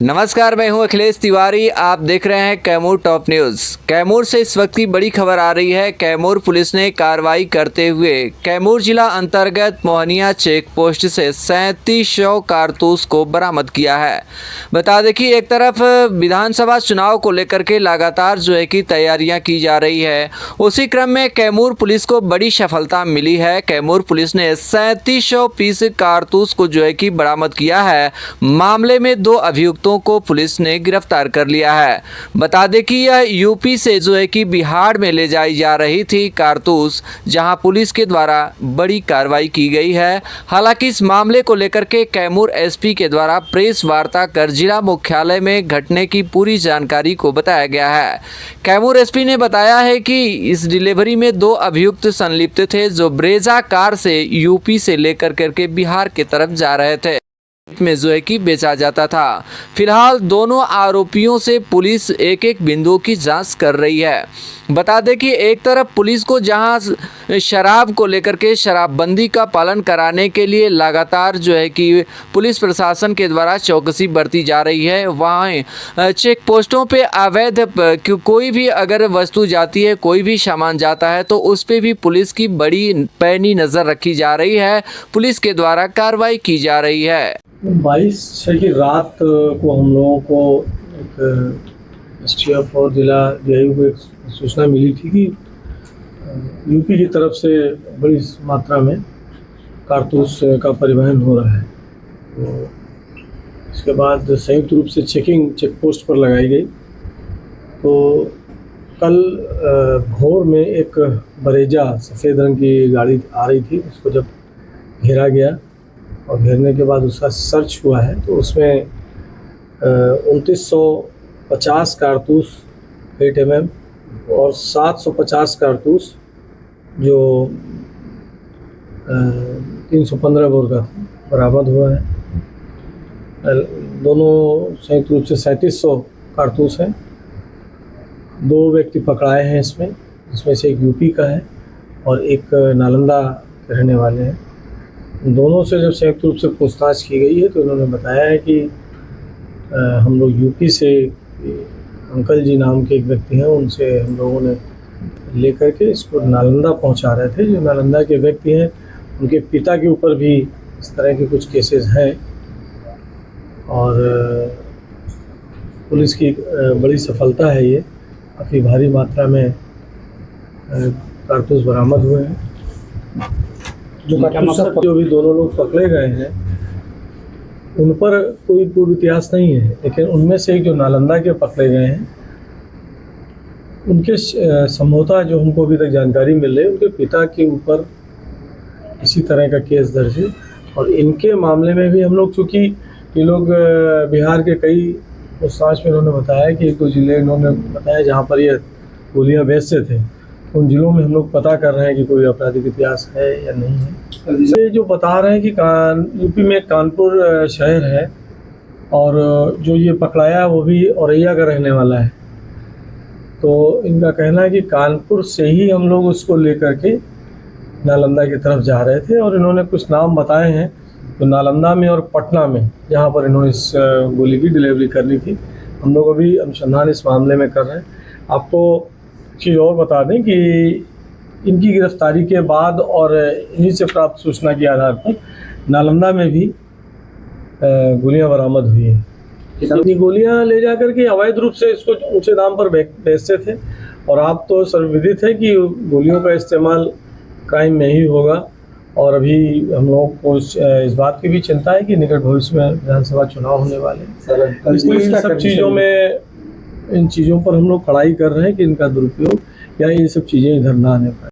नमस्कार, मैं हूं अखिलेश तिवारी। आप देख रहे हैं कैमूर टॉप न्यूज़। कैमूर से इस वक्त की बड़ी खबर आ रही है। कैमूर पुलिस ने कार्रवाई करते हुए कैमूर जिला अंतर्गत मोहनिया चेक पोस्ट से 3700 कारतूस को बरामद किया है। बता दें कि एक तरफ विधानसभा चुनाव को लेकर के लगातार की तैयारियां की जा रही है, उसी क्रम में कैमूर पुलिस को बड़ी सफलता मिली है। कैमूर पुलिस ने 3700 पीस कारतूस को बरामद किया है। मामले में 2 अभियुक्तों को पुलिस ने गिरफ्तार कर लिया है। बता दें कि यह यूपी से बिहार में ले जाई जा रही थी कारतूस, जहां पुलिस के द्वारा बड़ी कार्रवाई की गई है। हालांकि इस मामले को लेकर के कैमूर एसपी के द्वारा प्रेस वार्ता कर जिला मुख्यालय में घटने की पूरी जानकारी को बताया गया है। कैमूर एसपी ने बताया है कि इस डिलीवरी में 2 अभियुक्त संलिप्त थे, जो ब्रेजा कार से यूपी से लेकर करके बिहार की तरफ जा रहे थे में बेचा जाता था। फिलहाल दोनों आरोपियों से पुलिस एक बिंदुओं की जांच कर रही है। बता दें कि एक तरफ पुलिस को जहां शराब को लेकर के शराबबंदी का पालन कराने के लिए लगातार कि पुलिस प्रशासन के द्वारा चौकसी बरती जा रही है, वहाँ चेक पोस्टों पे अवैध कोई भी अगर वस्तु जाती है, कोई भी सामान जाता है, तो उस पे भी पुलिस की बड़ी पैनी नज़र रखी जा रही है। पुलिस के द्वारा कार्रवाई की जा रही है। 22/6 की रात को हम लोगों को एक STF और जिला DIU को एक सूचना मिली थी कि यूपी की तरफ से बड़ी मात्रा में कारतूस का परिवहन हो रहा है। तो इसके बाद संयुक्त रूप से चेक पोस्ट पर लगाई गई। तो कल भोर में एक ब्रेजा सफ़ेद रंग की गाड़ी आ रही थी, उसको जब घेरा गया और घेरने के बाद उसका सर्च हुआ है, तो उसमें 2950 कारतूस 8 mm और 750 कारतूस जो 315 बोर का बरामद हुआ है। दोनों संयुक्त रूप से 3700 कारतूस हैं। 2 व्यक्ति पकड़ाए हैं इसमें से एक यूपी का है और एक नालंदा के रहने वाले हैं। दोनों से जब संयुक्त रूप से पूछताछ की गई है, तो उन्होंने बताया है कि हम लोग यूपी से अंकल जी नाम के एक व्यक्ति हैं, उनसे हम लोगों ने लेकर के इसको नालंदा पहुंचा रहे थे। जो नालंदा के व्यक्ति हैं, उनके पिता के ऊपर भी इस तरह के कुछ केसेस हैं और पुलिस की बड़ी सफलता है। ये काफ़ी भारी मात्रा में कारतूस बरामद हुए हैं। जो भी दोनों लोग पकड़े गए हैं, उन पर कोई पूर्व इतिहास नहीं है, लेकिन उनमें से एक जो नालंदा के पकड़े गए हैं, उनके संभवतः जो हमको अभी तक जानकारी मिल रही है, उनके पिता के ऊपर इसी तरह का केस दर्ज है। और इनके मामले में भी हम लोग, चूँकि ये लोग बिहार के कई पूछताछ में उन्होंने बताया कि 1-2 जिले इन्होंने बताया जहाँ पर ये गोलियाँ बेचते थे, उन जिलों में हम लोग पता कर रहे हैं कि कोई आपराधिक इतिहास है या नहीं है। ये जो बता रहे हैं कि यूपी में कानपुर शहर है और जो ये पकड़ाया वो भी औरैया का रहने वाला है। तो इनका कहना है कि कानपुर से ही हम लोग उसको लेकर के नालंदा की तरफ जा रहे थे और इन्होंने कुछ नाम बताए हैं, तो नालंदा में और पटना में, जहाँ पर इन्होंने इस गोली की डिलीवरी करनी थी। हम लोग अभी अनुसंधान इस मामले में कर रहे हैं। आपको चीज़ और बता दें कि इनकी गिरफ्तारी के बाद और इन्हीं से प्राप्त सूचना के आधार पर नालंदा में भी गोलियां बरामद हुई हैं। इतनी गोलियां ले जाकर के अवैध रूप से इसको ऊंचे दाम पर बेचते थे और आप तो सर्वविदित है कि गोलियों का इस्तेमाल क्राइम में ही होगा। और अभी हम लोग को इस बात की भी चिंता है कि निकट भविष्य में विधानसभा चुनाव होने वाले हैं, इसलिए इन चीज़ों पर हम लोग कड़ाई कर रहे हैं कि इनका दुरुपयोग या ये सब चीज़ें इधर ना आने पाए।